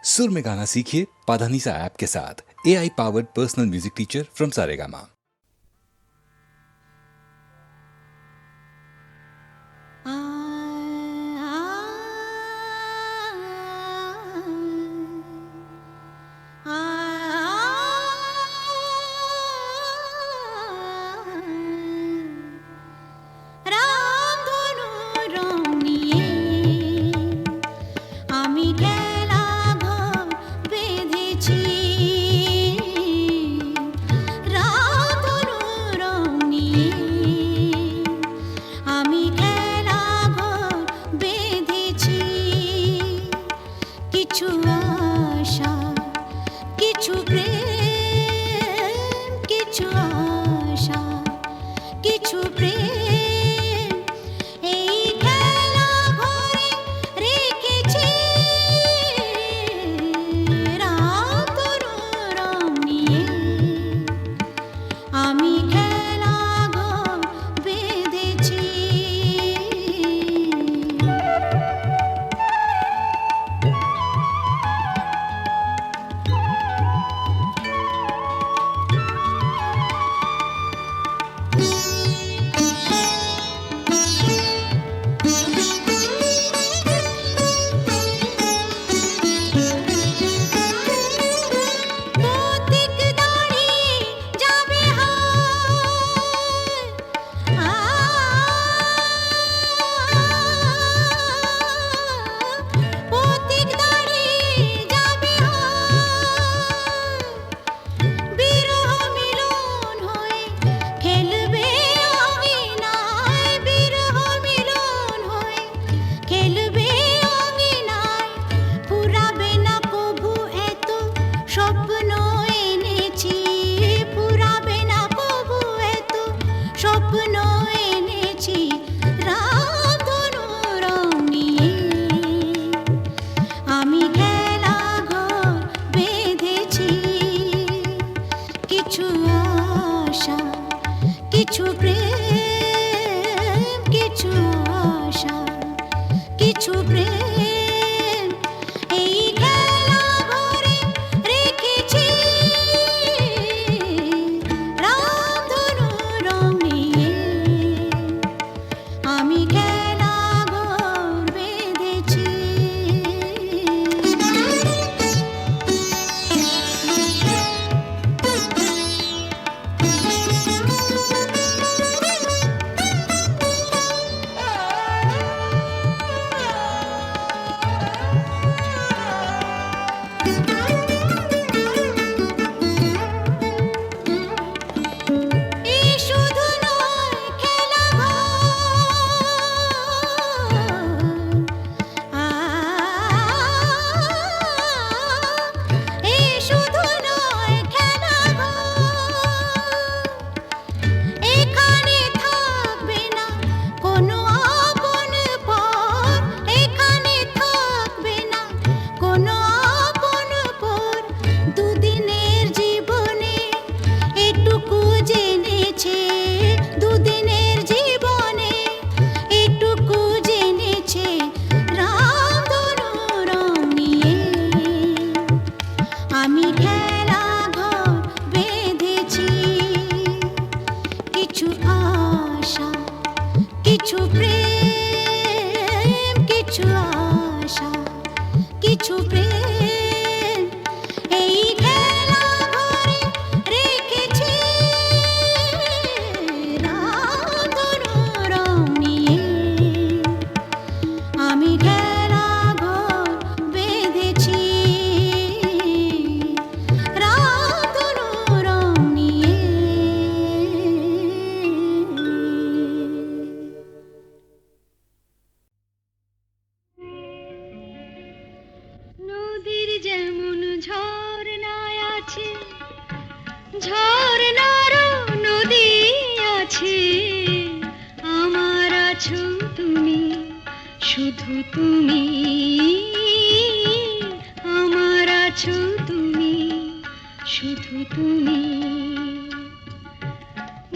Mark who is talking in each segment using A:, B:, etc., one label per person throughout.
A: सुर में गाना सीखिए पाधानीसा ऐप के साथ। AI powered personal music teacher from Saregama.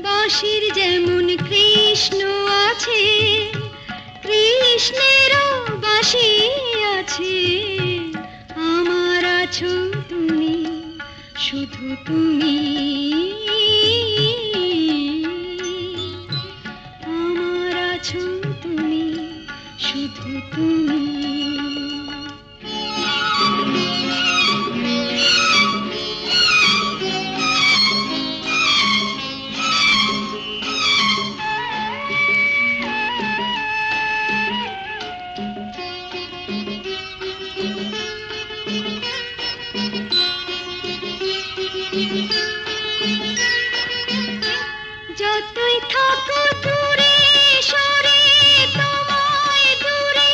B: বাঁশির যেমন কৃষ্ণ আছে, কৃষ্ণেরও বাঁশি আছে, আমার আছো তুমি, শুধু তুমি, আমার আছো তুমি, শুধু তুমি। যতই থাকো দূরে সরে, তোমায় দূরে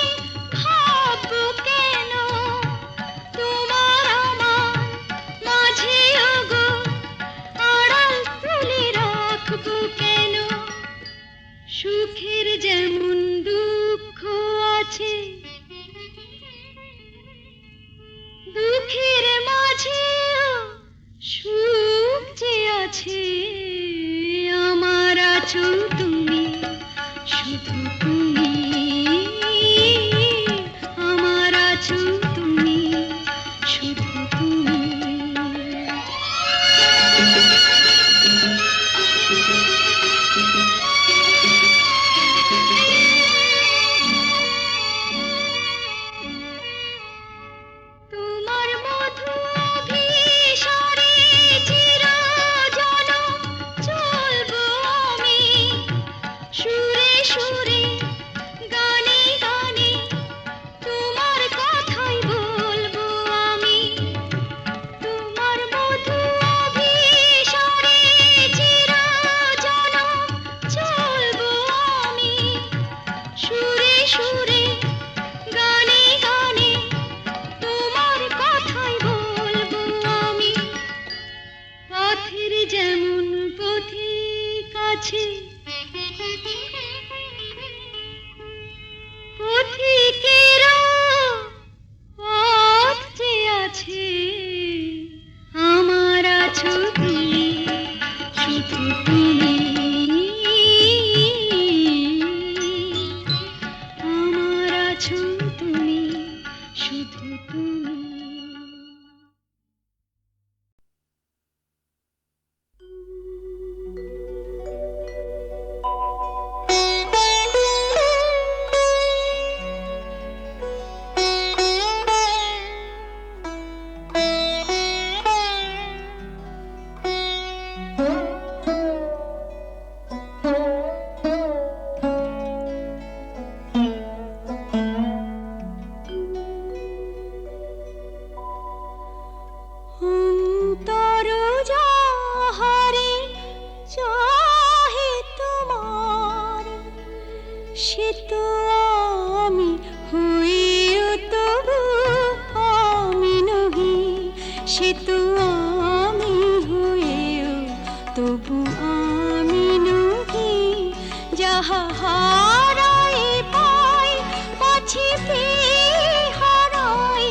B: ভাববো কেন, তোমার আমার মাঝে ওগো আড়াল তুলে রাখবো কেন। সুখের যেমন দুঃখ আছে, দুঃখের মাঝেও সুখ যে আছে, আমার আছো তুমি, শুধু তুমি, আমার আছো তুমি, শুধু তুমি। তোমার মধু অভিসারে চিরজনম চলবো আমি, সুরে সুরে গানে গানে তোমার কথাই বলবো আমি। তোমার মধু অভিসারে চিরজনম চলবো আমি, সুরে সুরে গানে গানে তোমার কথাই বলবো আমি। পথের যেমন পথিক আছে, পথিকেরও পথ যে আছে, আমার আছো তুমি, শুধু তুমি, আমার আছো তুমি, শুধু তুমি। অন্তর যাহারে চাহে তোমার, সে তো আমি হইও তবু আমি নহি, সে তো আমি হইও তবু আমি নহি। যাহা হারাই পাই পাছি পেয়ে হারাই,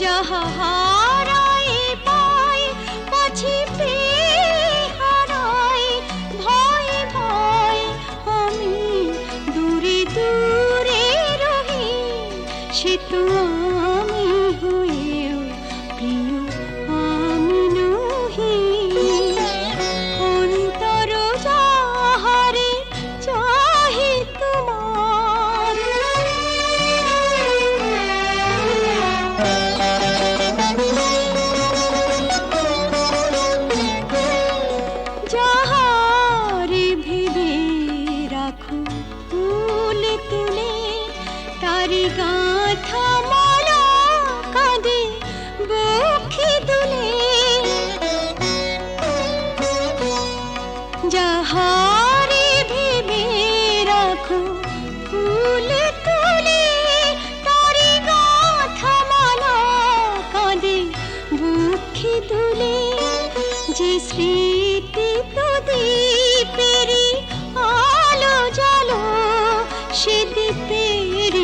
B: যাহা হারাই পাই পাছি পেয়ে হারাই। ভয় ভয় আমি দূরে দূরে রহি, সে তো আমি হইও প্রিয় আমি নহি। অন্তর যাহারে চাহে তোমার, যাহারে ভেবে রাখো ফুল তুলে, তারি গাঁথা মালা কাঁদে বক্ষে দুলে। যাহারে ভেবে রাখো ফুল তুলে, তারি গাঁথা মালা কাঁদে বক্ষে দুলে। যে স্মৃতি প্রদীপেরি আলো জ্বালো, সে দ্বীপের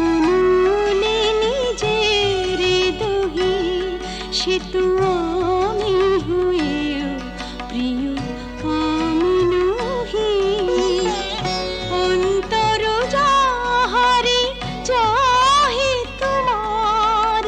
B: উনুনে নিজের দহি, সে তো আমি হইও প্রিয় আমি নহি। অন্তর যাহারে চাহে তোমার,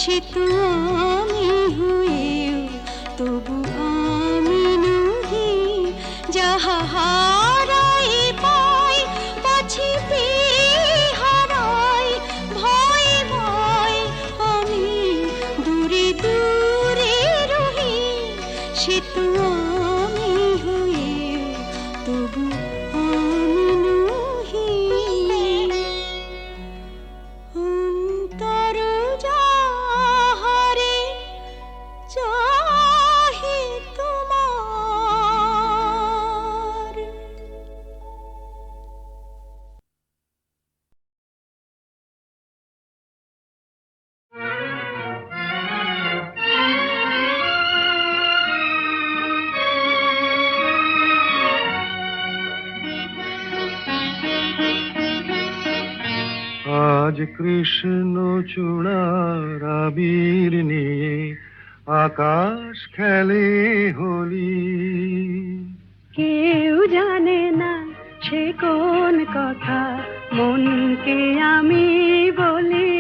B: সে তো আমি হয়েও তবু আমি নহি, যাহা হারাই পাই পাছি পেয়ে হারাই, ভয়ে ভয়ে আমি দূরে দূরে রহি, সে তো আমি হয়েও তবু আমি নহি। অন্তর যাহারে চাহে তোমার।
C: আজ কৃষ্ণ চূড়ার আবির নিয়ে আকাশ খেলে হোলি।
D: কেউ জানে না সে কোন কথা মনকে আমি বলি,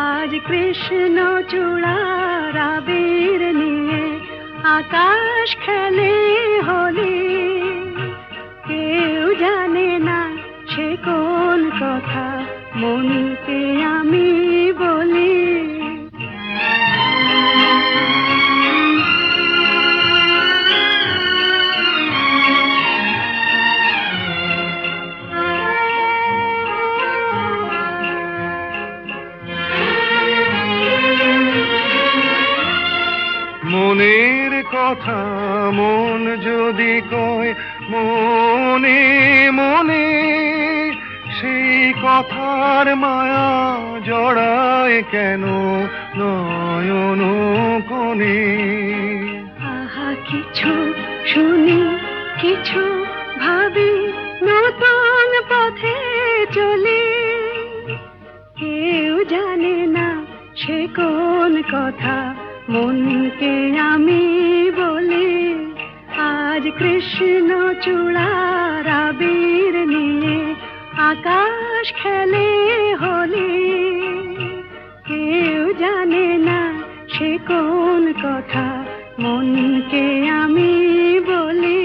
D: আজ কৃষ্ণ চূড়ার আবির নিয়ে আকাশ খেলে হোলি। কেউ জানে না সে কোন কথা মনকে আমি বলি।
C: মনের কথা মন যদি কয় মনে মনে, সেই কথার মায়া জড়ায় কেন নয়ন কোণে।
D: আহা কিছু শুনি কিছু ভাবি, নতুন পথে চলি। কেউ জানে না সে কোন কথা মনকে আমি বলি, আজ কৃষ্ণ চূড়ার আবির নিয়ে আকাশ খেলে হোলি। কেউ জানে না সে কোন কথা মনকে আমি বলি।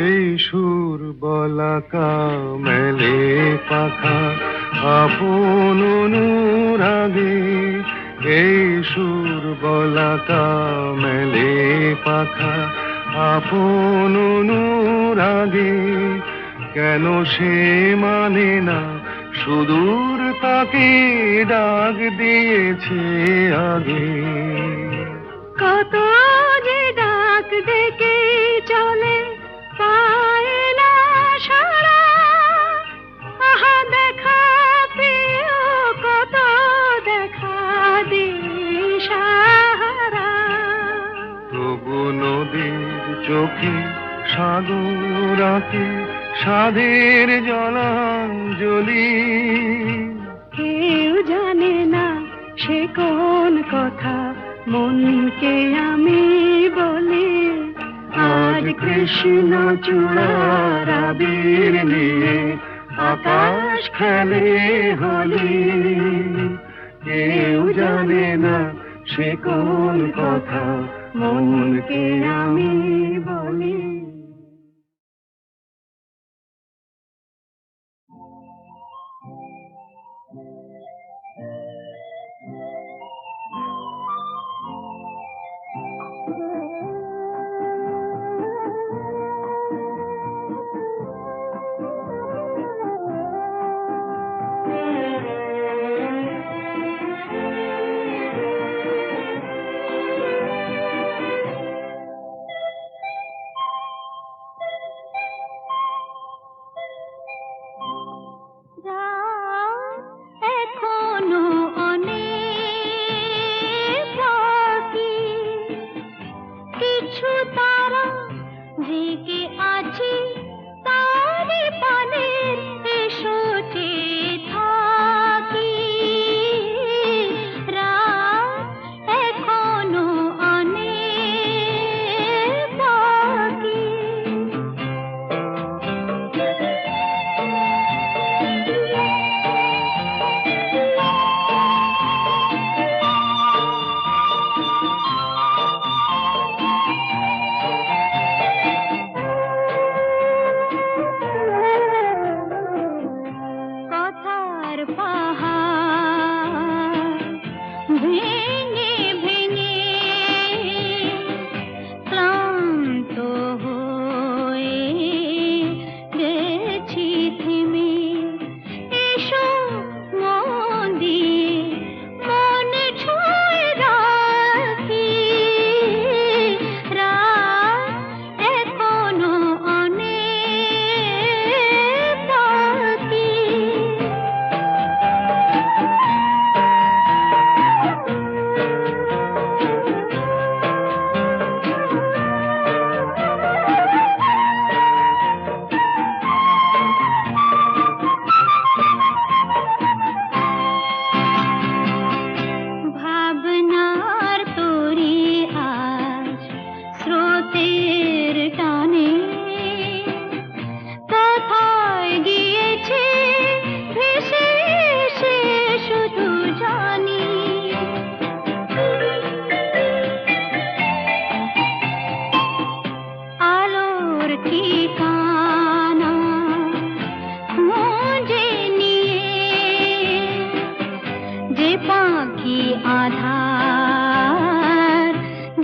C: এই সুর বলাকা মেলে পাখা আপন অনুরাগে, এই সুর বলাকা মেলে পাখা আপন অনুরাগে। কেন সে মানে না সুদূর তাকে ডাক দিয়েছে আগে।
D: কত যে ডাক ডেকে চলে পায় না সারা, আহা দেখা পেও কত দেখা দিশাহারা।
C: তবু নদীর চোখে সাগর আঁকে সাধের জলাঞ্জলি।
D: কেউ জানে না সে কোন কথা মনকে আমি বলি, আজ কৃষ্ণ চূড়ার আবির নিয়ে আকাশ খেলে হোলি। কেউ জানে না সে কোন কথা মনকে আমি বলি।
B: পাখি আধার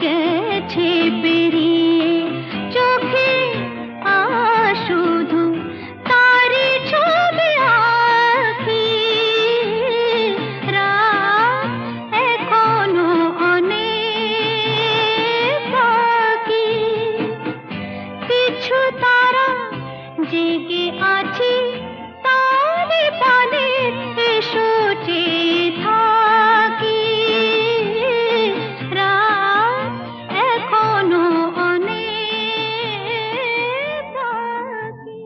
B: গেছে পেরিয়ে চোখে শুধু তারি ছবি আঁকি রাত এখনো অনেক বাকি কিছু তারা জেগে আছি তারে পানে এসো চেয়ে থাকি রাত এখনো অনেক বাকি।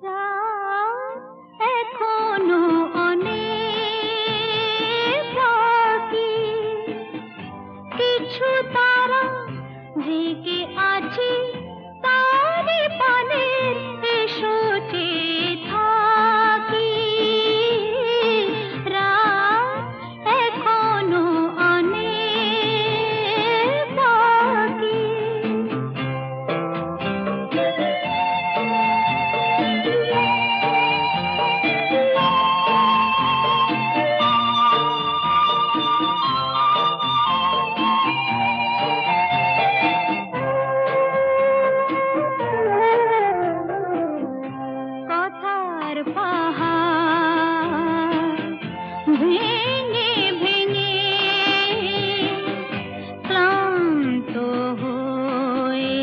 B: রাত এখনো অনেক বাকি কিছু তারা জেগে আছে তারে পানে এসো চেয়ে থাকি রাত এখনো অনেক বাকি। কথার পাহাড় ভেঙে ভেঙে ক্লান্ত হয়ে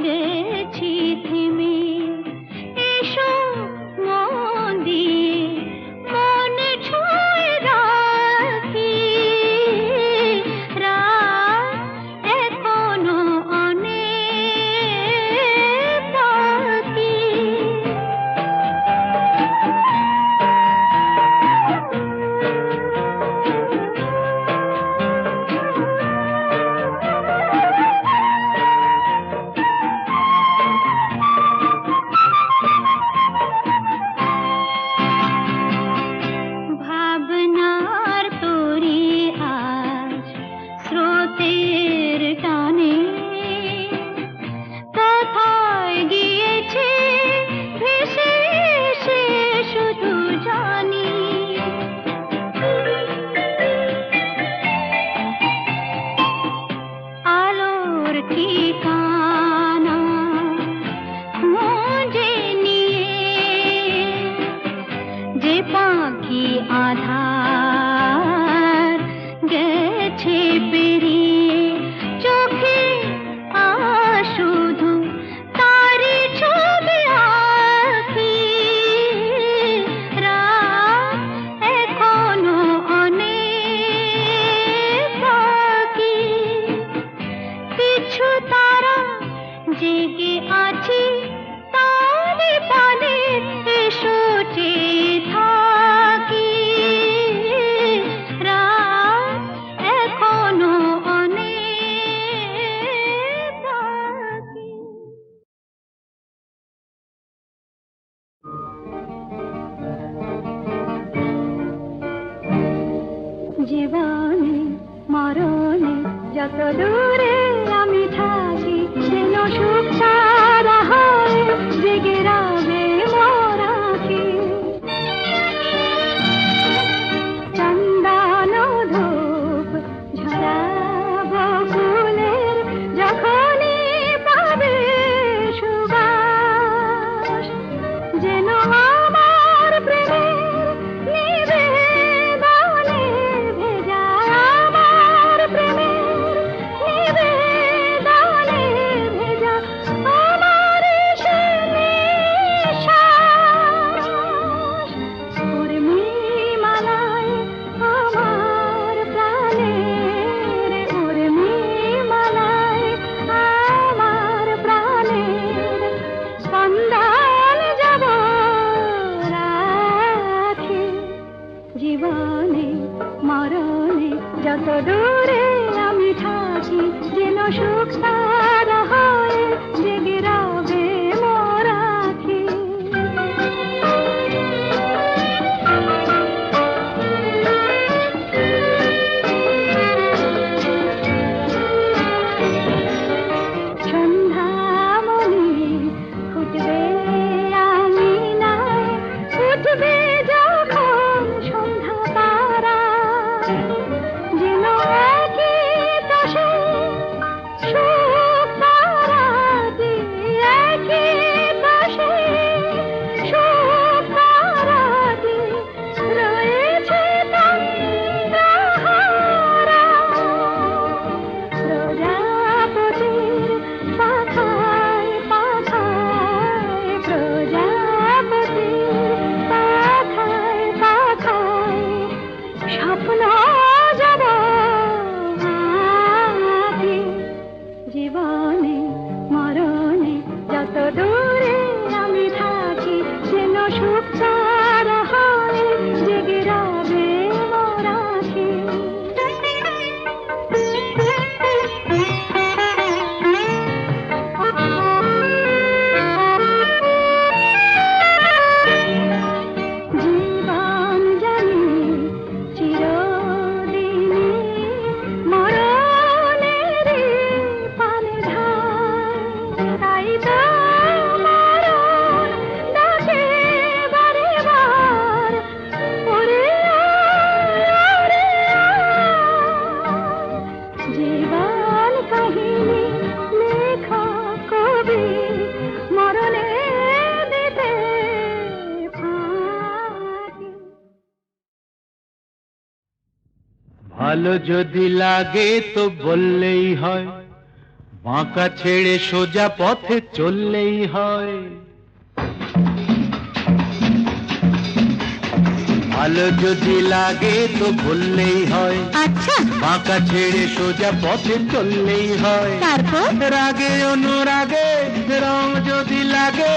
B: গেছি থেমে এসো মন দিয়ে মন ছুঁয়ে রাখি রাত এখনো অনেক বাকি। ভাবনার তরি আজ স্রোতের টানে কোথায় গিয়েছে ভেসে এসে শুধু জানি আলোর ঠিকানা খুঁজে নিয়ে যে পাখি আধার গেছে পেরিয়ে চোখে শুধু তারি ছবি আঁকি রাত এখনো অনেক বাকি কিছু তারা জেগে আছি তারে পানে এসো চেয়ে থাকি রাত এখনো অনেক বাকি। জীবনে মরণে যত দূরে আমি থাকি যেন সুখ সারা হয় জেগে রবে মোর আঁখি চন্দন ধূপ ঝরাবো ফুলের যখনই পাবে সুবাস যেন আমার প্রেমের নিবেদনে ভেজা আমার প্রেমের তাই তো মরণ ডাকে বারে বার, ওরে ওরে জীবন কাহিনী লেখা কবি মরণে দিতে ফাঁকি।
C: ভালো যদি লাগে তো বললেই হয়, বাঁকা ছেড়ে সোজা পথে চললেই হয়। ভালো যদি লাগে তো বললেই হয়,
D: আচ্ছা,
C: বাঁকা ছেড়ে সোজা পথে চললেই হয়।
D: তারপর?
C: রাগে অনুরাগে রং যদি লাগে,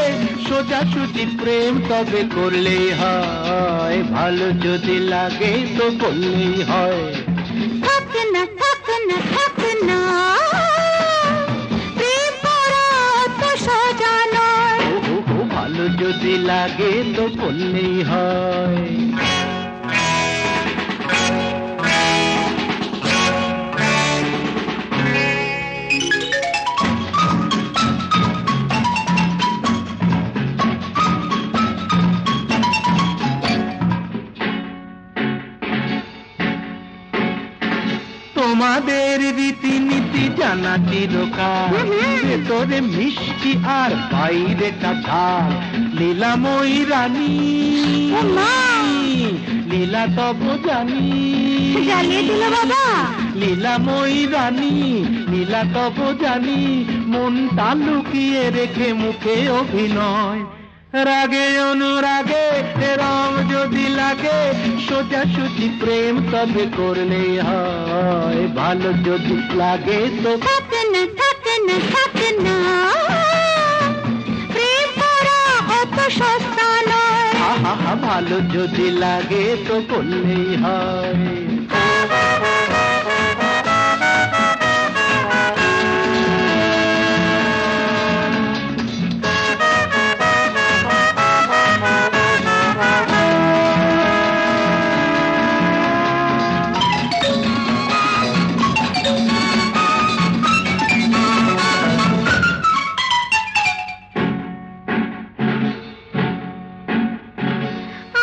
C: সোজা সুজি প্রেম তবে করলেই হয়। ভালো যদি লাগে তো বললেই হয়।
D: থাক না, থাক না, থাক না, প্রেম করা তো সোজা নয়।
C: ও ভালো যদি লাগে তো বললেই হয়। তোমাদের রীতিনীতি জানা চিরকাল, ভেতরে মিষ্টি আর বাইরে কাঁঠাল। লীলাময়ী রানী লীলা তব জানি,
D: জ্বালিয়ে দিল বাবা।
C: লীলাময়ী রানী লীলা তব জানি, মনটা লুকিয়ে রেখে মুখে অভিনয়। রাগে অনুরাগে রং যদি লাগে, সোজা সুজি প্রেম তবে করলেই হয়। ভালো যদি লাগে তো
D: থাক না, থাক না, থাক না, প্রেম করা অত সস্তা নয়।
C: আহা ভালো যদি লাগে তো করলেই হয়।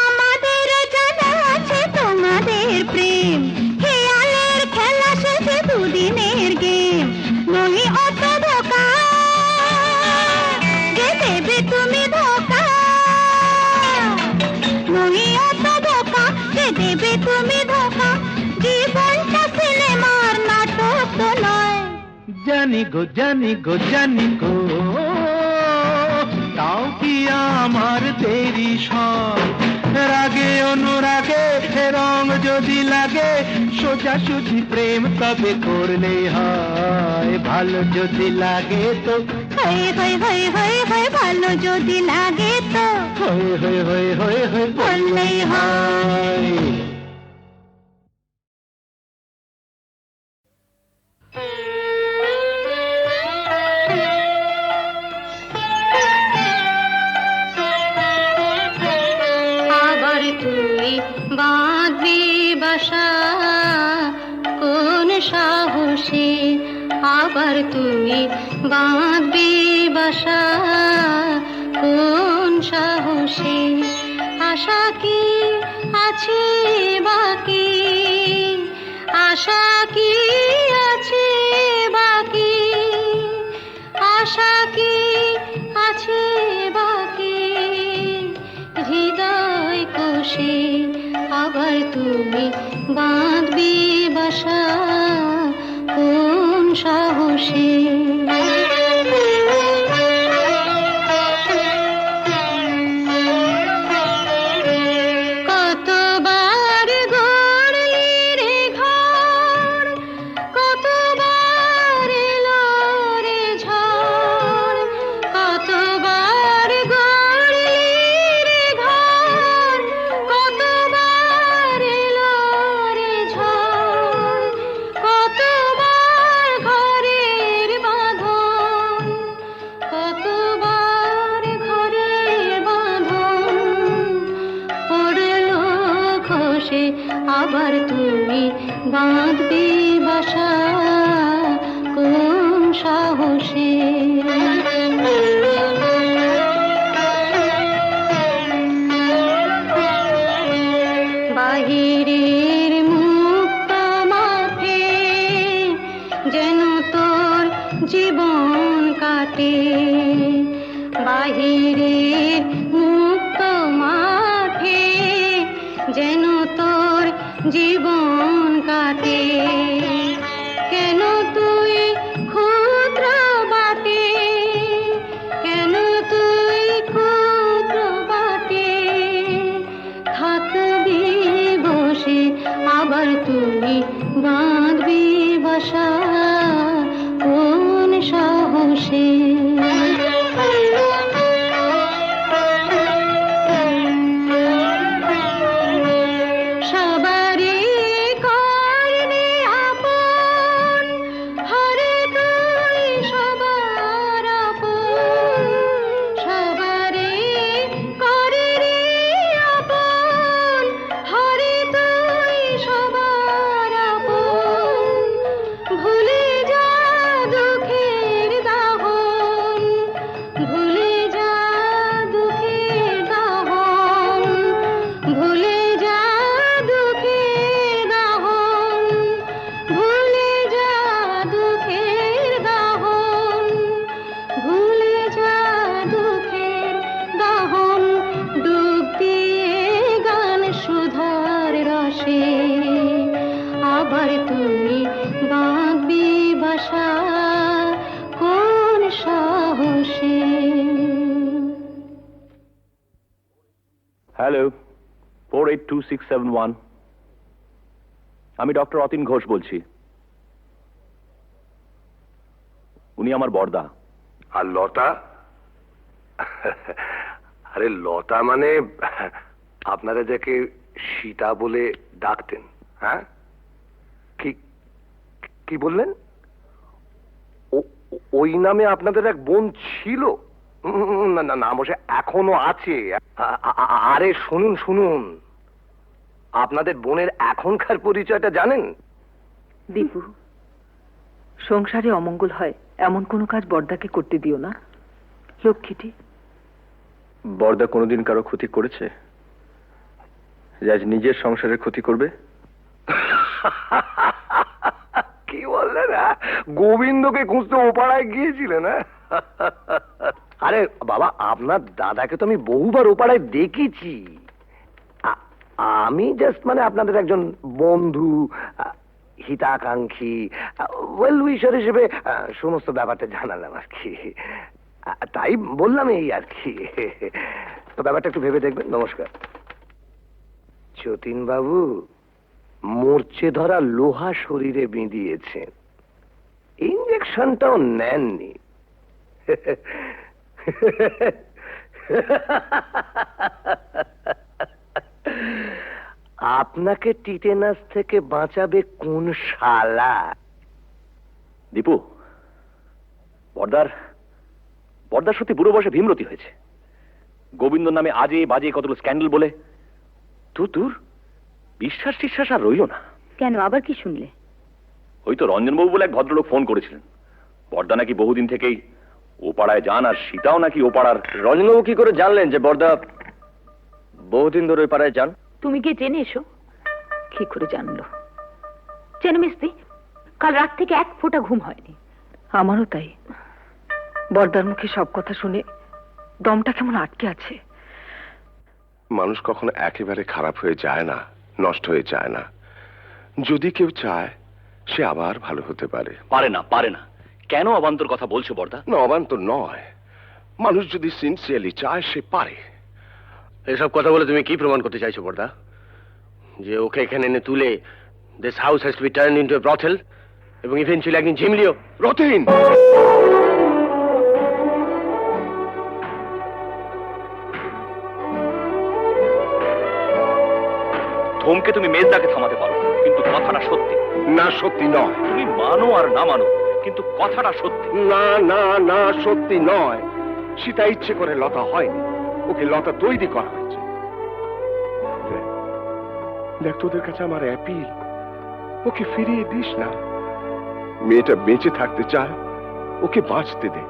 D: আমাদের জানা আছে তোমাদের প্রেম, খেয়ালের খেলা শেষে দুদিনের গেম। নই অত ধোকা যে দেবে তুমি ধোকা, নই অত ধোকা যে দেবে তুমি ধোকা। জীবনটা সিনেমার নাটক তো নয়।
C: জানি গো জানি গো জানি গো, তাও কি আমার দেরি সব। রাগে অনুরাগে রং যদি লাগে, সোজা সুজি প্রেম তবে করলেই হয়। ভালো যদি লাগে তো
D: হয়ে হয়ে হয়ে হয়ে হয়ে, ভালো যদি লাগে তো
C: হয়ে হয়ে হয়ে হয়ে হয়ে
D: বললেই
C: হয়।
B: আবার তুই বাঁধবি বাসা কোন সাহসে, আবার তুই বাঁধবি বাসা কোন সাহসে। আশা কি আছে বাকি, আশা কি আছে বাকি, আশা কি আছে বাকি হৃদয় কোষে। আবার তুমি বাঁধবি বাসা কোন সাহসে। কতবার গড়লি রে ঘর, কতবার এলো রে ঝড়। কতবার গড়লি রে ঘর, কতবার এলো রে ঝড়। কতবার ঘরের বাঁধন, কতবার ঘরের বাঁধন পড়লো খসে। আবার তুমি বাঁধবি বাসা কোন সাহসে।
E: হ্যালো, 482671। আমি ডক্টর অতীন ঘোষ বলছি। উনি আমার বড়দা।
F: আর লতা? আরে লতা মানে আপনারা যাকে সীতা বলে ডাকতেন, হ্যাঁ? কি কি বললেন? ওই নামে আপনাদের এক বোন ছিল? না না না মশাই, এখনো আছে। আরে শুনুন শুনুন, আপনাদের বোনের এখনকার পরিচয়টা জানেন?
G: দীপু, সংসারে অমঙ্গল হয় এমন কোনো কাজ বড়দাকে করতে দিও না। লক্ষ্মীটি।
E: বড়দা কোনোদিন কারো ক্ষতি করেছে যে আজ নিজের সংসারের ক্ষতি করবে?
F: কি বললেন? গোবিন্দকে খুঁজতে ও পাড়ায় গিয়েছিলেন? আরে বাবা, আপনার দাদাকে তো আমি বহুবার ও পাড়ায় দেখেছি। আমি জাস্ট মানে আপনাদের একজন বন্ধু, হিতাকাঙ্ক্ষী, ওয়েল উইশার হিসেবে সমস্ত ব্যাপারটা জানালাম আর কি। তাই বললাম এই আর কি। তো ব্যাপারটা একটু ভেবে দেখবেন। নমস্কার। যতীন বাবু মরচে ধরা লোহা শরীরে বিঁধিয়েছেন, ইঞ্জেকশনটাও নেননি। আপনাকে টিটেনাস থেকে বাঁচাবে কোন শালা?
E: দীপু, বড়দার সত্যি বুড়ো বয়সে ভীমরতি হয়েছে। গোবিন্দ নামে আজে বাজে কতগুলো স্ক্যান্ডাল বলে তোর বিশ্বাস টিশ্বাস আর রইল না।
G: কেন, আবার কি শুনলে?
E: ওই তো রঞ্জনবাবু বলে এক ভদ্রলোক ফোন করেছিলেন, বড়দা নাকি বহুদিন থেকেই ও পাড়ায় যান, আর সীতাও নাকি ও পাড়ার।
H: রঞ্জনবাবু কি করে জানলেন যে বড়দা বহুদিন ধরে ওই পাড়ায় যান?
G: তুমি গিয়ে জেনে এসো। কি করে জানলো? জেনে মিস্ত্রি, কাল রাত থেকে এক ফোঁটা ঘুম হয়নি। আমারও তাই। বড়দার মুখে সব কথা শুনে দমটা কেমন আটকে আছে।
F: মানুষ কখনো একেবারে খারাপ হয়ে যায় না, নষ্ট হয়ে যায় না। যদি কেউ চায় সে আবার ভালো হতে পারে।
E: পারে না। কেন অবান্তর কথা বলছো বড়দা?
F: না, অবান্তর নয়। মানুষ যদি সিনসিয়ারলি চায় সে পারে।
H: এসব কথা বলে তুমি কি প্রমাণ করতে চাইছো বড়দা? যে ওকে এখানে এনে তুলে this house has to be turned into a brothel এবং ইভেন্চুয়ালি একদিন ঝিমলিও?
F: রতিন,
E: ধমকে তুমি মেজদাকে থামাতে পারো, কিন্তু কথাটা সত্যি।
F: না সত্যি নয়।
E: তুমি মানো আর না মানো, কিন্তু কথাটা সত্যি।
F: না না না, সত্যি নয়। সীতা ইচ্ছে করে লতা হয়নি, ওকে লতা তৈরি করা হয়েছে। দেখ, তোদের কাছে আমার অ্যাপিল, ওকে ফিরিয়ে দিস না। মেয়েটা বেঁচে থাকতে চায়, ওকে বাঁচতে দে।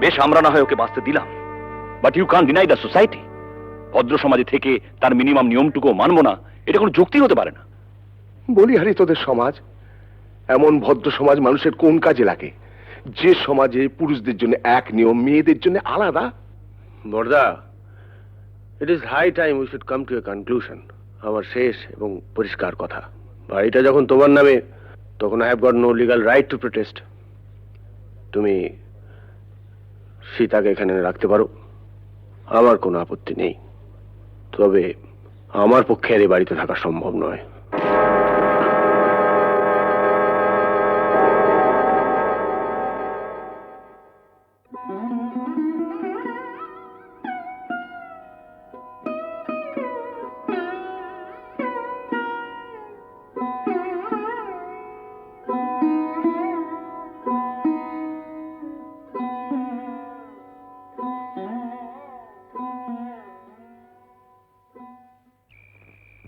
E: বেশ আমরা না হয় ওকে বাঁচতে দিলাম, but you can't deny the society. ভদ্র সমাজে থেকে তার মিনিমাম নিয়মটুকু মানবো না, এটা কোনো যুক্তি হতে পারে না।
F: বলি হারি, তোদের সমাজ এমন ভদ্র সমাজ মানুষের কোন কাজে লাগে? যে সমাজে পুরুষদের জন্য এক নিয়ম, মেয়েদের জন্য আলাদা।
H: বড়দা, it is high time we should come to a conclusion. আমার শেষ এবং পরিষ্কার কথা, বাড়িটা যখন তোমার নামে, তখন I have got no legal right to protest. তুমি সীতাকে এখানে রাখতে পারো, আমার কোনো আপত্তি নেই। তবে আমার পক্ষে আর এই বাড়িতে থাকা সম্ভব নয়।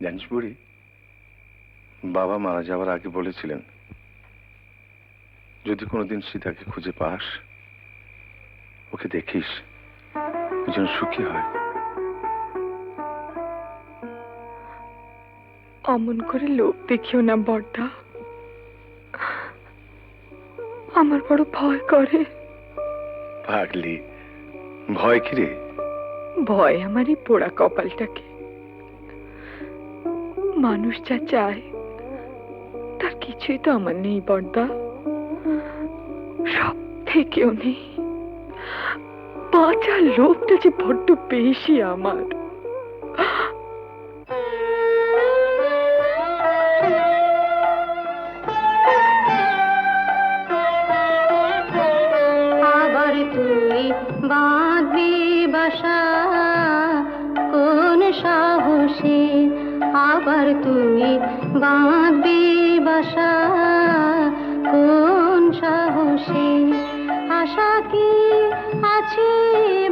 F: জানিস বুড়ি, বাবা মারা যাওয়ার আগে বলেছিলেন যদি কোনোদিন সীতাকে খুঁজে পাস, ওকে দেখিস, যেন সুখী হয়।
I: অমন করে লোভ দেখিও না বড়দা, আমার বড় ভয় করে।
F: পাগলি, ভয় কিরে?
I: ভয় আমার এই পোড়া কপালটাকে। মানুষ যা চায় কিছুই তো আমার নেই বর্দা, সব থেকেও নেই। বাঁচার লোকটা যে বড্ড বেশি আমার।
B: আবার তুই বাঁধবি বাসা কোন সাহসে, আবার তুই বাঁধবি বাসা কোন সাহসে, আশা কি আছে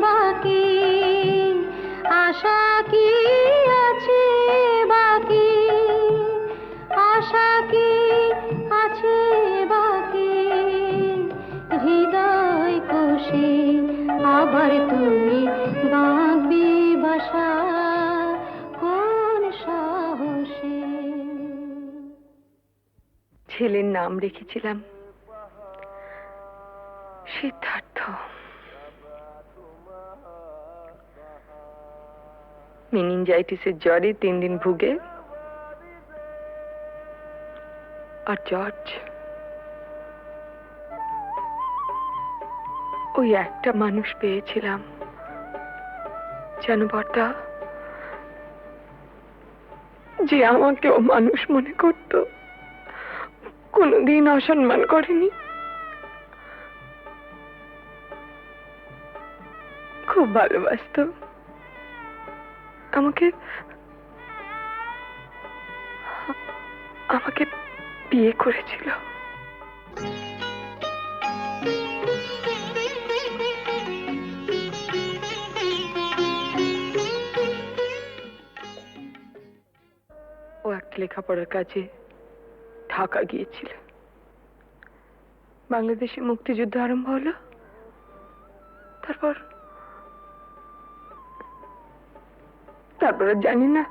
B: বাকি, আশা কি আছে বাকি, আশা কি আছে বাকি, হৃদয় কোষে আবার তুমি বাঁধবি বাসা কোন সাহসে।
I: ছেলের নাম রেখেছিলাম সিদ্ধার্থ। মেনিনজাইটিসের জ্বরে 3 দিন ভুগে, আর জর্জ ওই একটা মানুষ পেয়েছিলাম যেন বর্দা, যে আমাকেও মানুষ মনে করত, কোনোদিন অসম্মান করেনি, খুব ভালোবাসতো আমাকে। আমাকে বিয়ে করেছিল। ও একটা লেখাপড়ার কাজে ঢাকা গিয়েছিল। বাংলাদেশে মুক্তিযুদ্ধ আরম্ভ হলো, তারপর জানি না।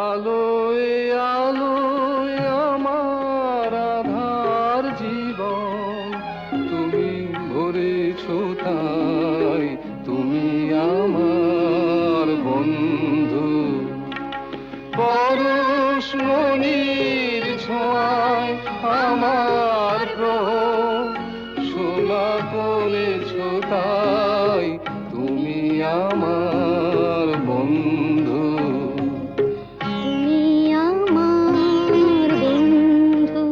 C: আলোয় আলোয় আমার আধার জীবন, তুমি ভরেছ তাই, তুমি আমার বন্ধু। পরশমণির ছোঁয়ায় আমার গ্রহ সোনা করেছ তাই, তুমি আমার বন্ধু।
B: তুমি আমার বন্ধু,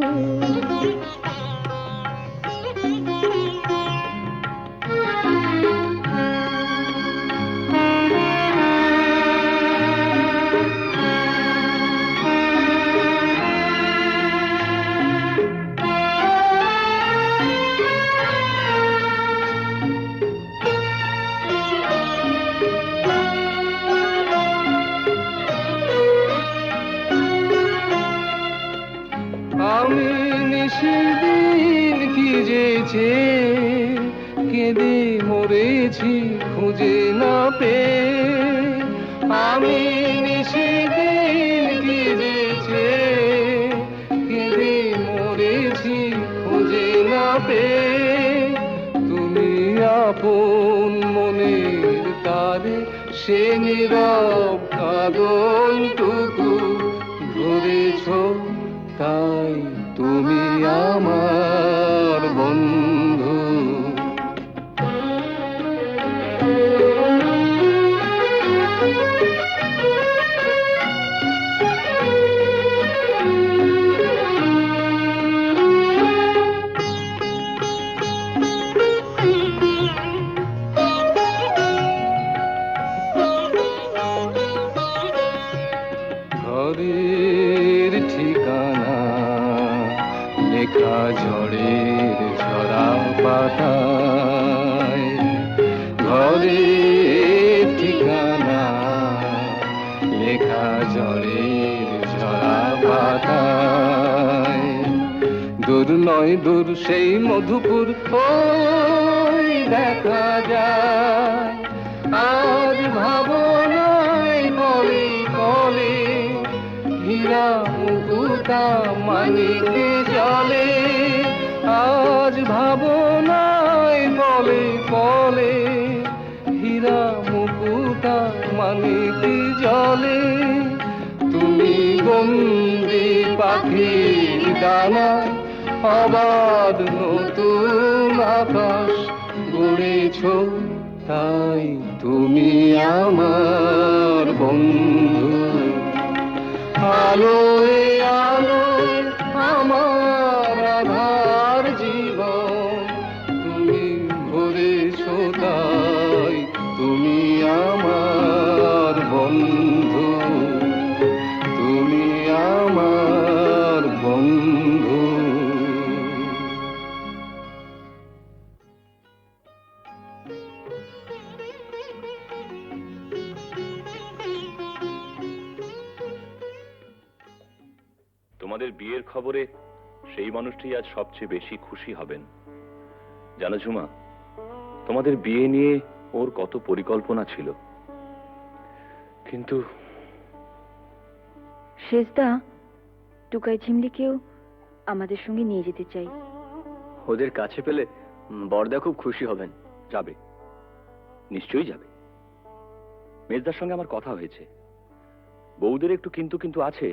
C: আমি নিশিদিন কি যেছে কেঁদে মরেছি খুঁজে না পেয়ে, আমি নিশিদিন কি যেছে কেঁদে মরেছি খুঁজে না পেয়ে, তুমি আপন মনের তারে সে নীরব কাঁদনটুকু ধরেছ তাই, তুমি আমার বন্ধু। ঘরের ঠিকানা লেখা ঝড়ের ঝরা পাতায়, ঘরের ঠিকানা লেখা ঝড়ের ঝরা পাতায়। দূর নয় দূর সেই মধুপুর ওই দেখা যায়, আজ ভাবনায় কলে কলে হীরা মুকুতা মানিকে জলে, আজ ভাবনায় বলে বলে হীরা মুকুতা
F: মানিকি জলে তুমি বন্দি পাখির ডানা অবাধ নতুন আকাশ গড়েছ তাই তুমি আমার বন্ধু আলোয় আলোয় আমার আধার জীবন তুমি ভরেছ তাই তুমি আমার বন্ধু তুমি আমার বন্ধু
E: তোমাদের বিয়ের খবরে সেই মানুষটি আজ সবচেয়ে বেশি খুশি হবেন। জানো ঝুমা, তোমাদের বিয়ে নিয়ে ওর কত পরিকল্পনা ছিল, কিন্তু
G: শেষদা, টুকাই ঝিমলিকেও আমাদের সঙ্গে নিয়ে যেতে চাই।
F: ওদের কাছে পেলে বড়দা খুব খুশি হবেন।
E: যাবে, নিশ্চয়ই যাবে। মেজদার সঙ্গে আমার কথা হয়েছে, বউদের একটু কিন্তু কিন্তু আছে,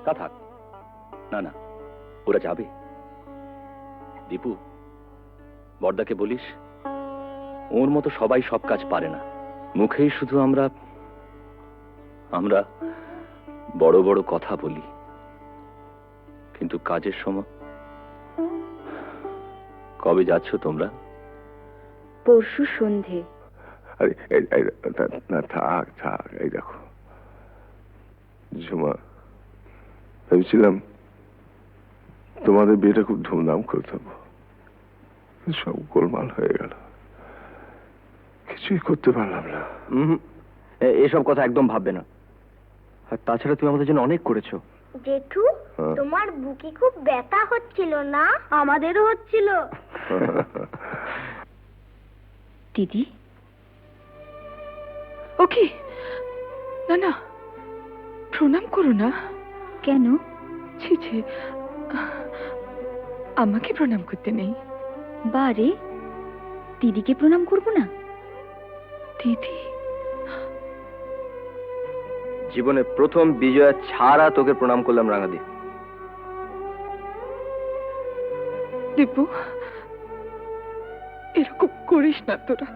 E: তা থাক। না না, ওরা যাবে। দীপু, বড়দাকে বলিস ওর মতো সবাই সব কাজ পারে না। মুখেই শুধু আমরা আমরা বড় বড় কথা বলি, কিন্তু কাজের সময়। কবে যাচ্ছ তোমরা?
G: পরশু সন্ধে।
H: আরে না, থাক থাক। এই দেখো ঝুমা, ভেবেছিলাম তোমাদের বিয়েটা খুব ধুমধাম করতে হবে, সব গোলমাল হয়ে গেল, কিছুই করতে পারলাম না।
F: এসব কথা একদম ভাববে না। আর তাছাড়া তুমি আমাদের জন্য অনেক করেছো।
D: জেঠু,
H: হ্যাঁ।
D: তোমার বুকে খুব ব্যথা হচ্ছিল না? আমাদেরও হচ্ছিল।
G: দিদি, ওকে, না না, প্রণাম করো না। কেন? ছি ছি, আমাকে প্রণাম করতে নেই। বারে, দিদিকে প্রণাম করব না? দিদি,
F: জীবনে প্রথম বিজয়া ছাড়া তোকে প্রণাম করলাম রাঙাদি।
G: দীপু, এরকম করিস না তোরা।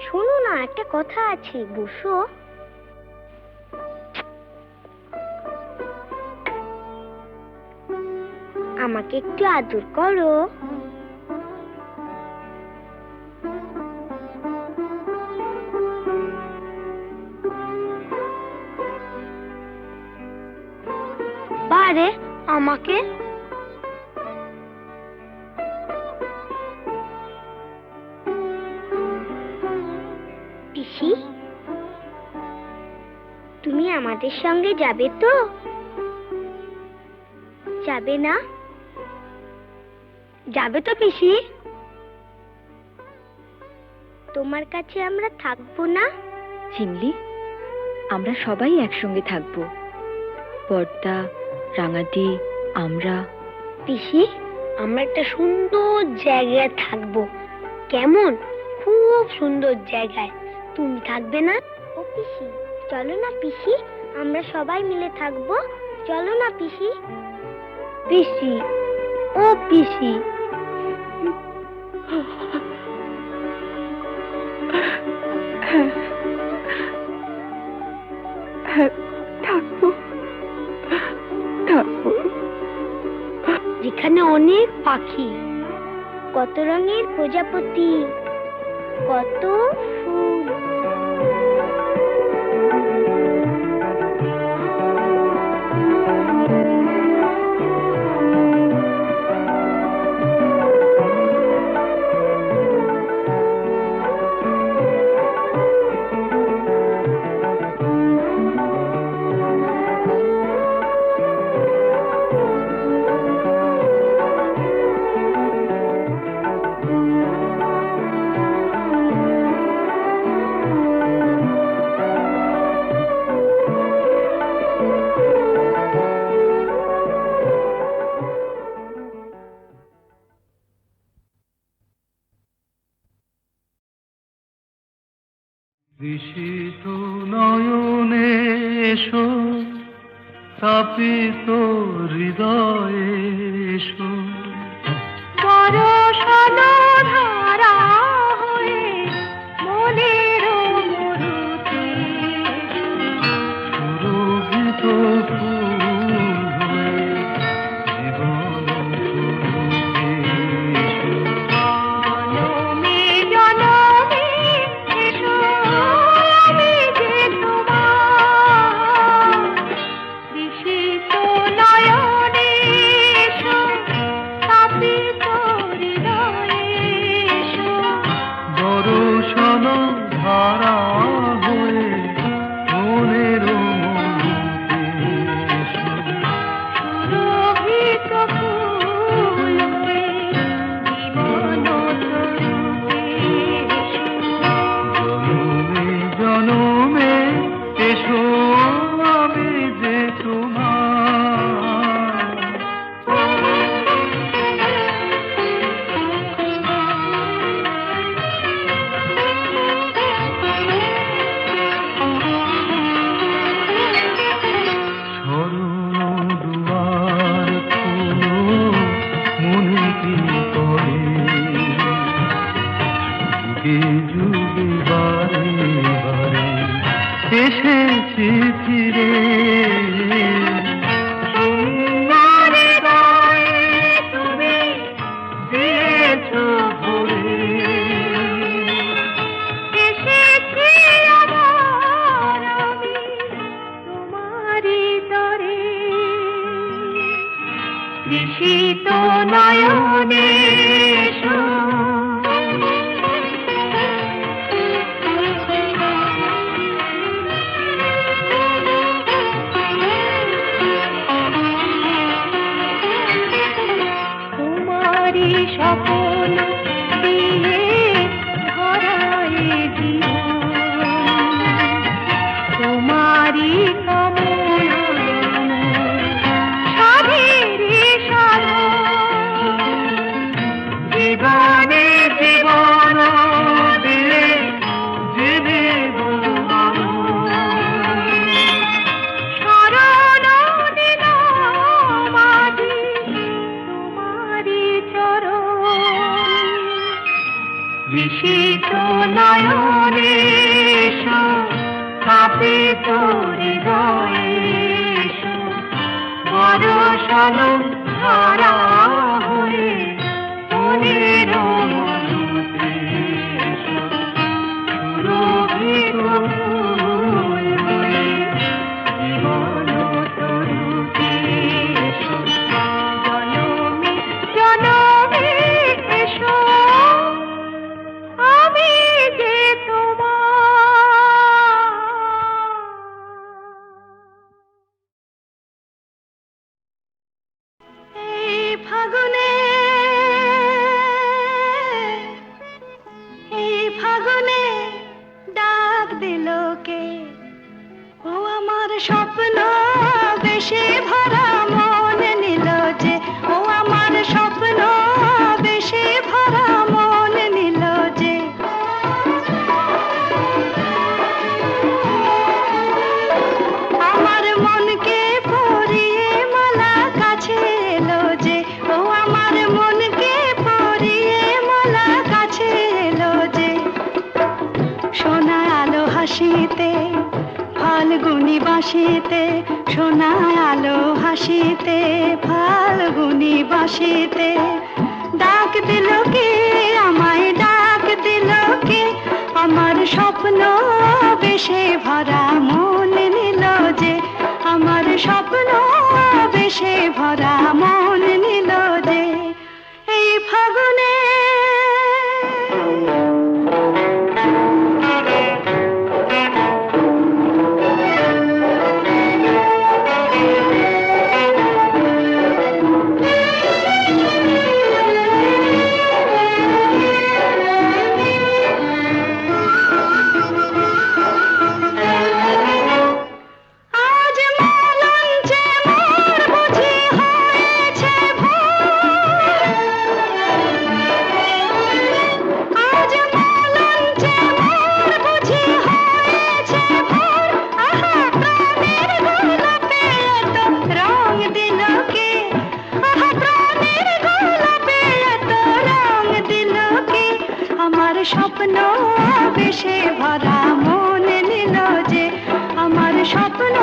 D: শোনো না, একটা কথা আছে, বসো। আমাকে একটু আদর করো। বারে, আমাকে পিসি, তুমি আমাদের সঙ্গে যাবে তো? যাবে না? যাবে তো পিসি? তোমার কাছে আমরা থাকবো না?
G: চিমলি, আমরা সবাই একসঙ্গে থাকবো। বড়দা, রাঙাদি, আমরা।
D: পিসি, আমরা একটা সুন্দর জায়গায় থাকবো। কেমন? খুব সুন্দর জায়গায়। তুমি থাকবে না? ও পিসি, চলো না পিসি, আমরা সবাই মিলে থাকবো। চলো না পিসি। পিসি, ও পিসি।
G: থাকবো, থাকবো।
D: যেখানে অনেক পাখি, কত রঙের প্রজাপতি, কত ফুল।
C: দিশিত নয়নে এসো, তাপিত হৃদয়ে এসো,
B: ধারা হয়ে মনের মরুতে
C: সুরভিত ফুল হয়ে জীবন স্বরূপে এসো।
B: জনমে জনমে এসো, আমি যে তোমার দিশিত নয়নে এসো, তাপিত হৃদয়ে এসো,
C: দর্শন ধারা হয়ে মনের মরুতে এসো।
B: সুরভিত ফুল হয়ে জীবন স্বরূপে এসো।
C: জনমে জনমে এসো, আমি যে তোমার। শরণ দুয়ার খোলো, মনে কি করে যুগে যুগে বারে বারে এসেছি ফিরে। সুন্দর হৃদয়ে তুমি দিয়েছো ভরে,
B: এসেছি আবার আমি তোমারই তরে, তৃষিত নয়নে এসো। তোমারই স্বপ্ন দিয়ে ভরায় জীবন, তোমারই কামনা সাধেরে সাধন,
C: জীবনে জীবন দিয়ে জীবিত
B: শরণ নিলাম আজি তোমারই চরণ,
C: নিশিত নয়নে এসো, তাপিত হৃদয়ে এসো, বরষণ ধারা হয়ে মনের মরুতে এসো, সুরভিত ফুল হয়ে জীবন স্বরূপে এসো।
B: জনমে জনমে এসো, আমি যে তোমার। এই ফাগুনে, এই ফাগুনে ডাক দিল কে, ও আমার স্বপ্ন বেশি ভরা মন নিল যে, ও আমার স্বপ্ন বেশি ভরা মন নিল যে, আমার মনকে পরিয়ে মালা কাছে এলো যে, ও আমার মনকে পরিয়ে মালা কাছে এলো যে, সোনা আলো হাসিতে ফাল্গুনি বাসিতে, সোনা আলো হাসিতে ফাল্গুনি বাসিতে, ডাক দিল কে আমায়, ডাক দিল কে, আমার স্বপ্ন বেশে ভরা মন নিল যে, আমার স্বপ্ন বেশে ভরা মন নিল যে, এই ফাগুনে। স্বপ্ন বেশে ভরা মন নিল যে, আমার স্বপ্ন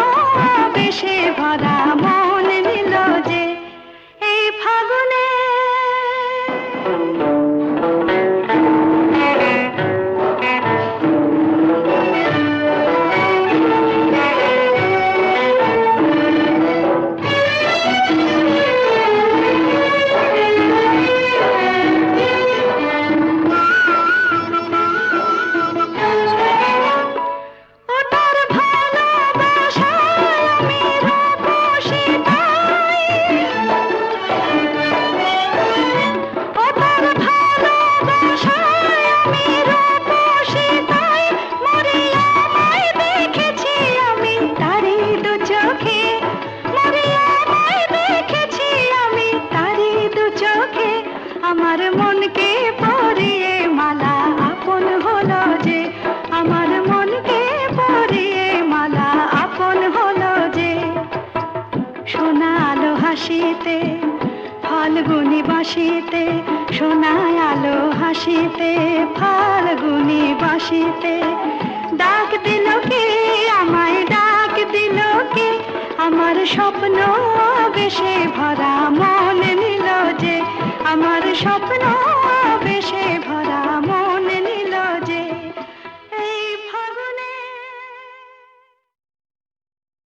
B: বেশে ভরা মন নিল যে, এই ফাগুনে আমার মনকে পরিয়ে মালা আপন হলো যে, আমার মনকে পরিয়ে মালা আপন হলো যে, সোনা আলো হাসিতে ফাল্গুনি বাসিতে, সোনা আলো হাসিতে ফাল্গুনি বাসিতে, ডাক দিল কে আমায় ডাক দিল কে, আমার স্বপ্ন বেশে ভরা মন নিল যে, আমার স্বপ্ন